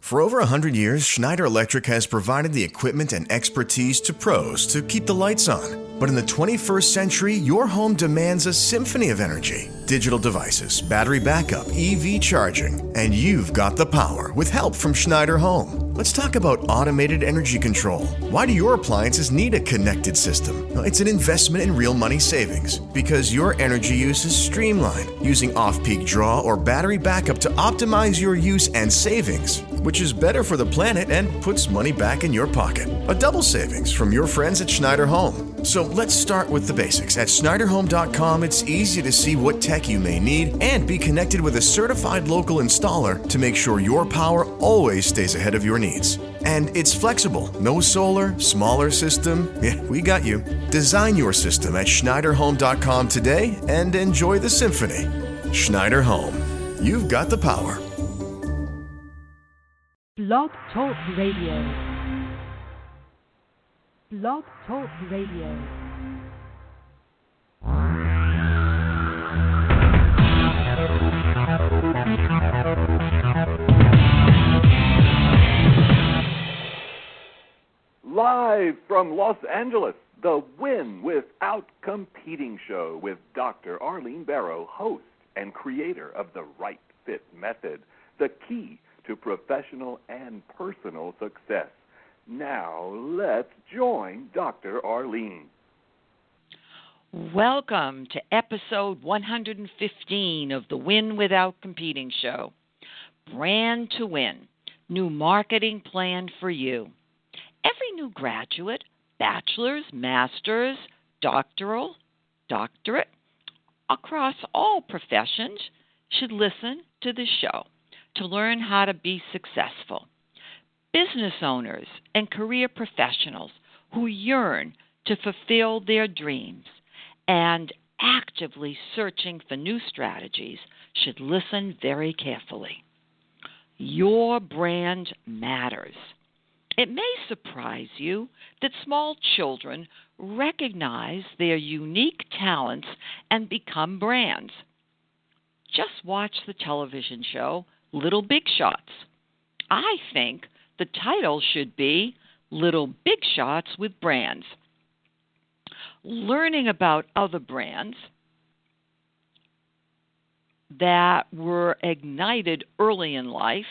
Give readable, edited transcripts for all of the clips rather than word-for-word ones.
For over 100 years, Schneider Electric has provided the equipment and expertise to pros to keep the lights on. But in the 21st century, your home demands a symphony of energy. Digital devices, battery backup, EV charging, and you've got the power with help from Schneider Home. Let's talk about automated energy control. Why do your appliances need a connected system? Well, it's an investment in real money savings because your energy use is streamlined using off-peak draw or battery backup to optimize your use and savings, which is better for the planet and puts money back in your pocket. A double savings from your friends at Schneider Home. So let's start with the basics. At SchneiderHome.com, it's easy to see what tech you may need and be connected with a certified local installer to make sure your power always stays ahead of your needs. And it's flexible. No solar, smaller system. Yeah, we got you. Design your system at SchneiderHome.com today and enjoy the symphony. Schneider Home. You've got the power. Blog Talk Radio. Blog Talk Radio. Live from Los Angeles, the Win Without Competing Show with Dr. Arlene Barrow, host and creator of the Right Fit Method, the key to professional and personal success. Now, let's join Dr. Arlene. Welcome to episode 115 of the Win Without Competing Show. Brand to Win, new marketing plan for you. Every new graduate, bachelor's, master's, doctorate, across all professions should listen to this show to learn how to be successful. Business owners and career professionals who yearn to fulfill their dreams and actively searching for new strategies should listen very carefully. Your brand matters. It may surprise you that small children recognize their unique talents and become brands. Just watch the television show Little Big Shots. I think the title should be Little Big Shots with Brands. Learning about other brands that were ignited early in life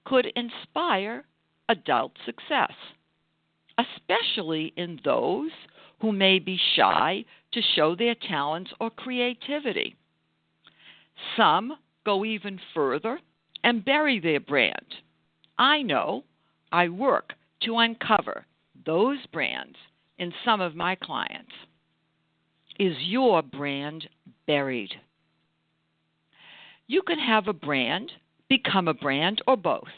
could inspire adult success, especially in those who may be shy to show their talents or creativity. Some go even further and bury their brand. I know I work to uncover those brands in some of my clients. Is your brand buried? You can have a brand, become a brand, or both.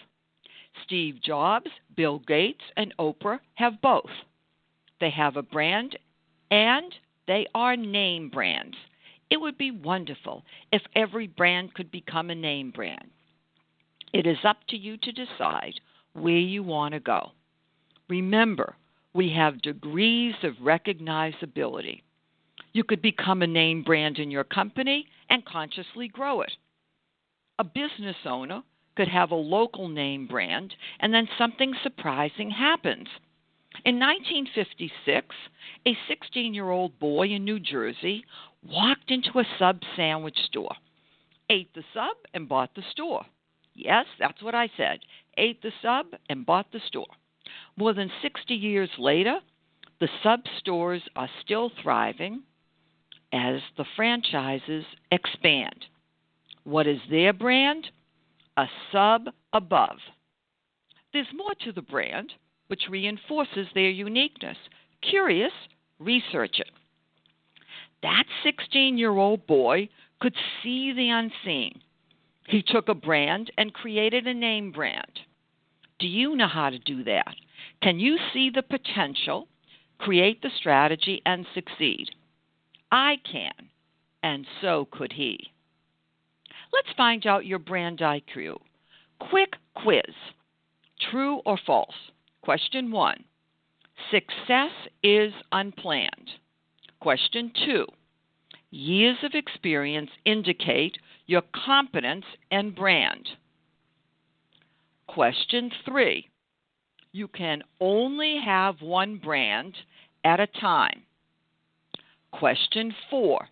Steve Jobs, Bill Gates, and Oprah have both. They have a brand, and they are name brands. It would be wonderful if every brand could become a name brand. It is up to you to decide where you want to go. Remember, we have degrees of recognizability. You could become a name brand in your company and consciously grow it. A business owner could have a local name brand, and then something surprising happens. In 1956, a 16-year-old boy in New Jersey walked into a sub sandwich store, ate the sub, and bought the store. Yes, that's what I said. Ate the sub and bought the store. More than 60 years later, the sub stores are still thriving as the franchises expand. What is their brand? A sub above. There's more to the brand, which reinforces their uniqueness. Curious? Research it. That 16-year-old boy could see the unseen. He took a brand and created a name brand. Do you know how to do that? Can you see the potential, create the strategy, and succeed? I can, and so could he. Let's find out your brand IQ. Quick quiz. True or false? Question 1. Success is unplanned. Question 2. Years of experience indicate your competence and brand. Question 3. You can only have one brand at a time. Question 4.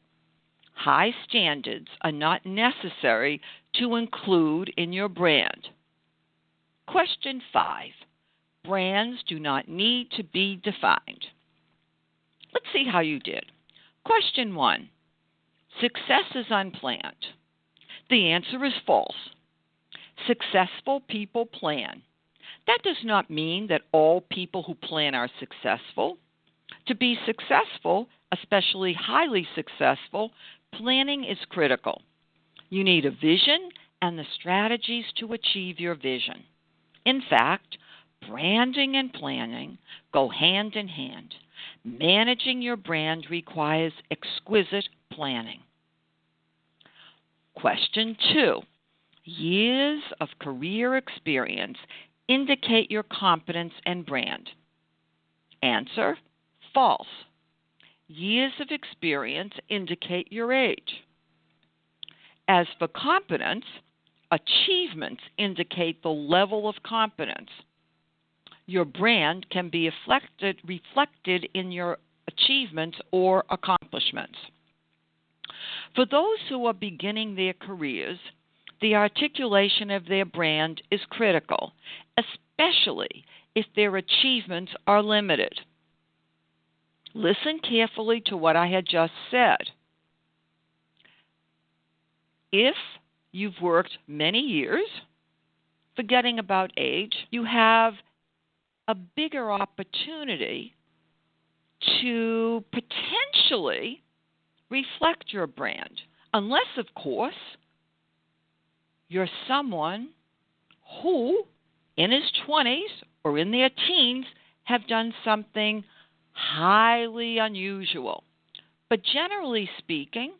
High standards are not necessary to include in your brand. Question 5. Brands do not need to be defined. Let's see how you did. Question 1. Success is unplanned. The answer is false. Successful people plan. That does not mean that all people who plan are successful. To be successful, especially highly successful, planning is critical. You need a vision and the strategies to achieve your vision. In fact, branding and planning go hand in hand. Managing your brand requires exquisite planning. Question 2. Years of career experience indicate your competence and brand. Answer: false. Years of experience indicate your age. As for competence, achievements indicate the level of competence. Your brand can be reflected in your achievements or accomplishments. For those who are beginning their careers, the articulation of their brand is critical, especially if their achievements are limited. Listen carefully to what I had just said. If you've worked many years, forgetting about age, you have a bigger opportunity to potentially reflect your brand, unless, of course, you're someone who, in his 20s or in their teens, have done something highly unusual. But generally speaking,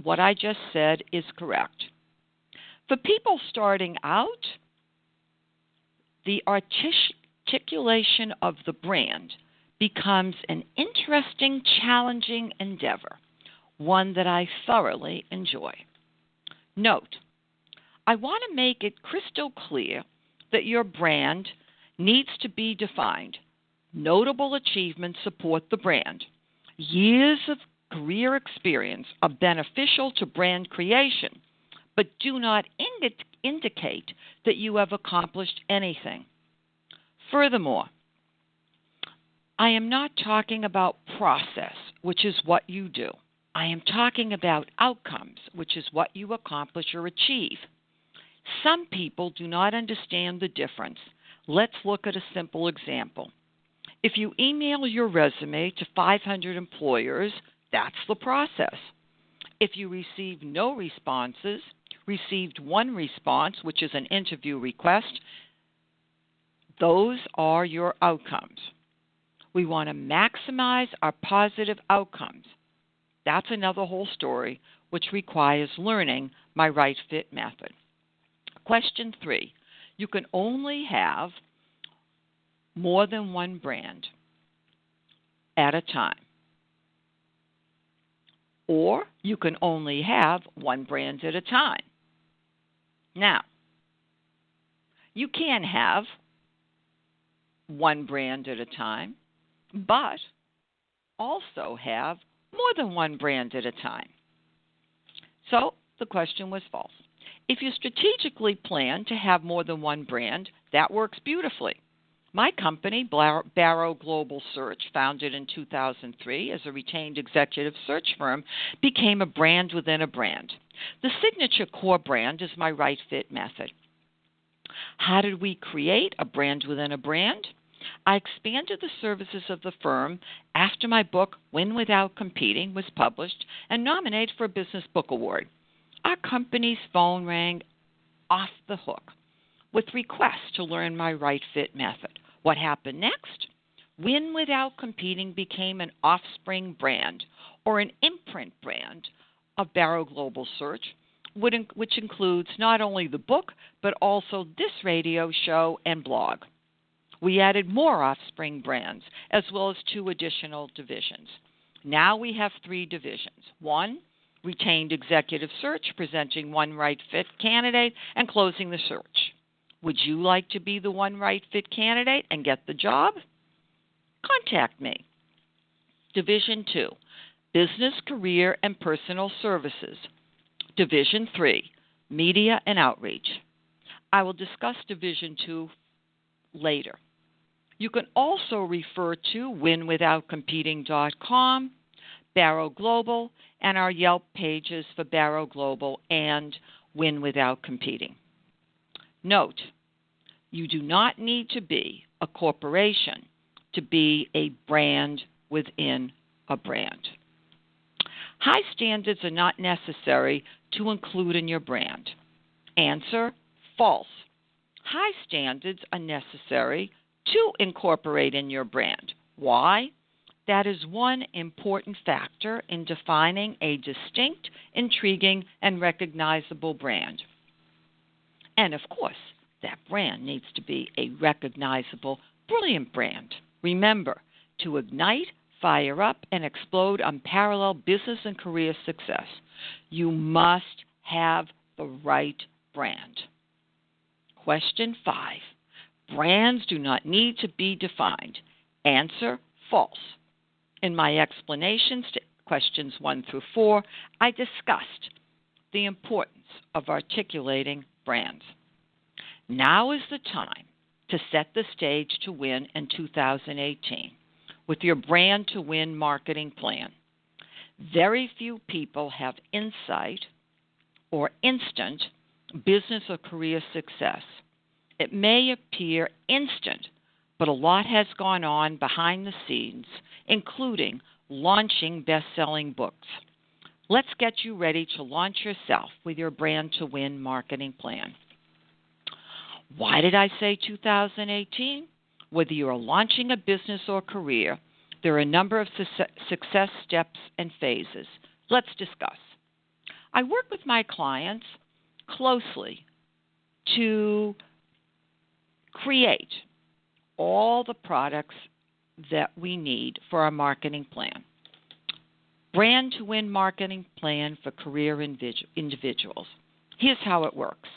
what I just said is correct. For people starting out, the articulation of the brand becomes an interesting, challenging endeavor, one that I thoroughly enjoy. Note, I want to make it crystal clear that your brand needs to be defined. Notable achievements support the brand. Years of career experience are beneficial to brand creation, but do not indicate that you have accomplished anything. Furthermore, I am not talking about process, which is what you do. I am talking about outcomes, which is what you accomplish or achieve. Some people do not understand the difference. Let's look at a simple example. If you email your resume to 500 employers, that's the process. If you receive no responses, received one response, which is an interview request, those are your outcomes. We want to maximize our positive outcomes. That's another whole story, which requires learning my right fit method. Question 3. You can only have more than one brand at a time. Or you can only have one brand at a time. Now, you can have one brand at a time, but also have more than one brand at a time. So the question was false. If you strategically plan to have more than one brand, that works beautifully. My company, Barrow Global Search, founded in 2003 as a retained executive search firm, became a brand within a brand. The signature core brand is my right fit method. How did we create a brand within a brand? I expanded the services of the firm after my book, Win Without Competing, was published and nominated for a Business Book Award. Our company's phone rang off the hook with requests to learn my right fit method. What happened next? Win Without Competing became an offspring brand or an imprint brand of Barrow Global Search, which includes not only the book, but also this radio show and blog. We added more offspring brands, as well as 2 additional divisions. Now we have 3 divisions. 1, retained executive search, presenting one right fit candidate and closing the search. Would you like to be the one right fit candidate and get the job? Contact me. Division 2, Business, Career, and Personal Services. Division 3, Media and Outreach. I will discuss Division 2 later. You can also refer to winwithoutcompeting.com, Barrow Global, and our Yelp pages for Barrow Global and Win Without Competing. Note, you do not need to be a corporation to be a brand within a brand. High standards are not necessary to include in your brand. Answer, false. High standards are necessary to incorporate in your brand. Why? That is one important factor in defining a distinct, intriguing, and recognizable brand. And of course, that brand needs to be a recognizable, brilliant brand. Remember, to ignite, fire up, and explode unparalleled business and career success, you must have the right brand. Question 5. Brands do not need to be defined. Answer, false. In my explanations to questions 1 through 4, I discussed the importance of articulating brands. Now is the time to set the stage to win in 2018 with your brand to win marketing plan. Very few people have insight or instant business or career success. It may appear instant, but a lot has gone on behind the scenes, including launching best-selling books. Let's get you ready to launch yourself with your brand to win marketing plan. Why did I say 2018? Whether you are launching a business or career, there are a number of success steps and phases. Let's discuss. I work with my clients closely to create all the products that we need for our marketing plan. Brand to win marketing plan for career individuals. Here's how it works.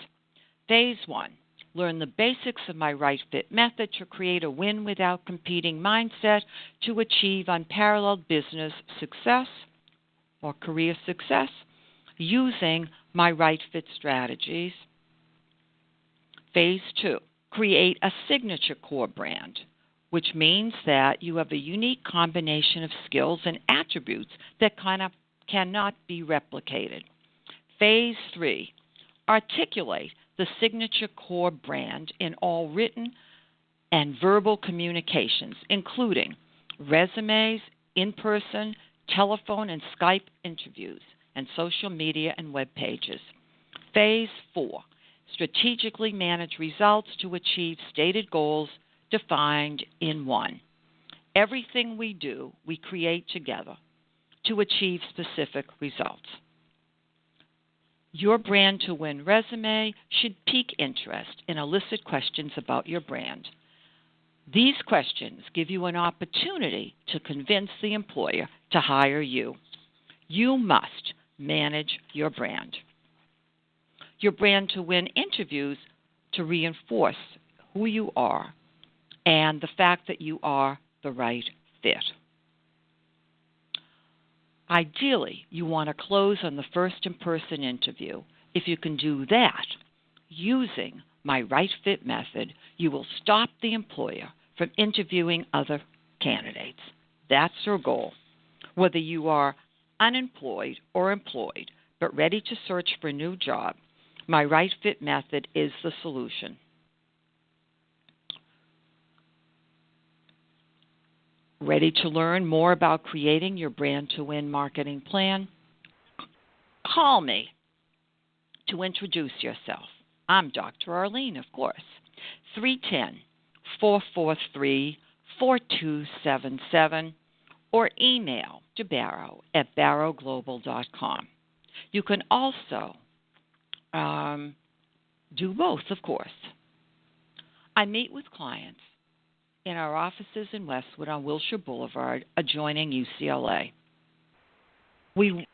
Phase 1. Learn the basics of my right fit method to create a win without competing mindset to achieve unparalleled business success or career success using my right fit strategies. Phase 2. Create a signature core brand, which means that you have a unique combination of skills and attributes that cannot be replicated. Phase 3. Articulate the signature core brand in all written and verbal communications, including resumes, in-person, telephone and Skype interviews, and social media and web pages. Phase 4. Strategically manage results to achieve stated goals defined in 1. Everything we do, we create together to achieve specific results. Your brand to win resume should pique interest and elicit questions about your brand. These questions give you an opportunity to convince the employer to hire you. You must manage your brand. Your brand to win interviews to reinforce who you are and the fact that you are the right fit. Ideally, you want to close on the first in-person interview. If you can do that, using my right fit method, you will stop the employer from interviewing other candidates. That's your goal. Whether you are unemployed or employed, but ready to search for a new job, my right fit method is the solution. Ready to learn more about creating your brand to win marketing plan? Call me to introduce yourself. I'm Dr. Arlene, of course. 310-443-4277 or email to Barrow at barrowglobal.com. You can also do both, of course. I meet with clients in our offices in Westwood on Wilshire Boulevard, adjoining UCLA. We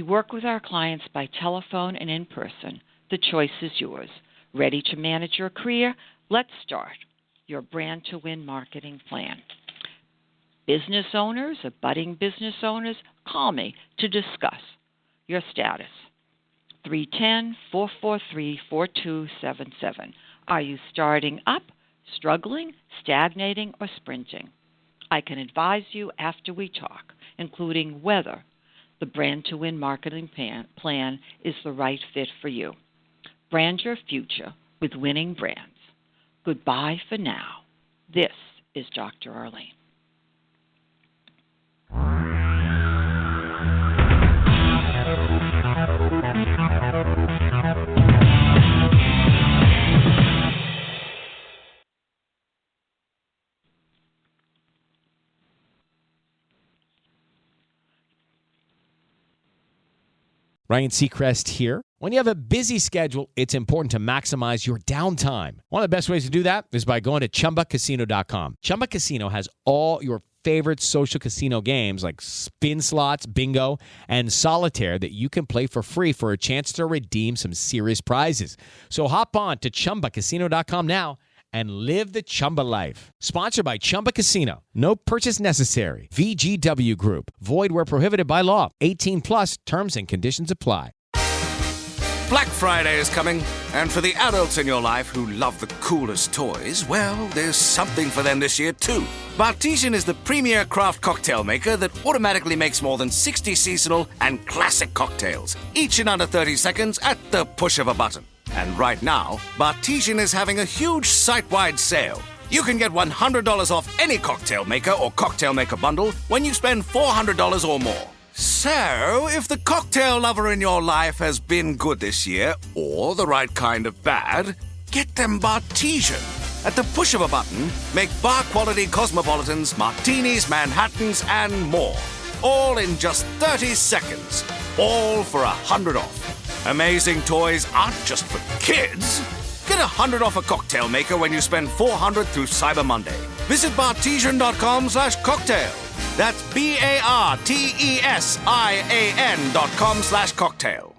work with our clients by telephone and in person. The choice is yours. Ready to manage your career? Let's start your Brand to Win marketing plan. Business owners or budding business owners, call me to discuss your status. 310-443-4277. Are you starting up, struggling, stagnating, or sprinting? I can advise you after we talk, including whether the Brand to Win marketing plan is the right fit for you. Brand your future with winning brands. Goodbye for now. This is Dr. Arlene. Ryan Seacrest here. When you have a busy schedule, it's important to maximize your downtime. One of the best ways to do that is by going to ChumbaCasino.com. Chumba Casino has all your favorite social casino games like spin slots, bingo, and solitaire that you can play for free for a chance to redeem some serious prizes. So hop on to ChumbaCasino.com now and live the Chumba life. Sponsored by Chumba Casino. No purchase necessary. VGW Group. Void where prohibited by law. 18 plus terms and conditions apply. Black Friday is coming, and for the adults in your life who love the coolest toys, well, there's something for them this year too. Bartesian is the premier craft cocktail maker that automatically makes more than 60 seasonal and classic cocktails, each in under 30 seconds at the push of a button. And right now, Bartesian is having a huge site-wide sale. You can get $100 off any cocktail maker or cocktail maker bundle when you spend $400 or more. So, if the cocktail lover in your life has been good this year, or the right kind of bad, get them Bartesian. At the push of a button, make bar-quality cosmopolitans, martinis, Manhattans, and more. All in just 30 seconds. All for $100 off. Amazing toys aren't just for kids. Get $100 off a cocktail maker when you spend $400 through Cyber Monday. Visit Bartesian.com/cocktail. That's BARTESIAN.com/cocktail.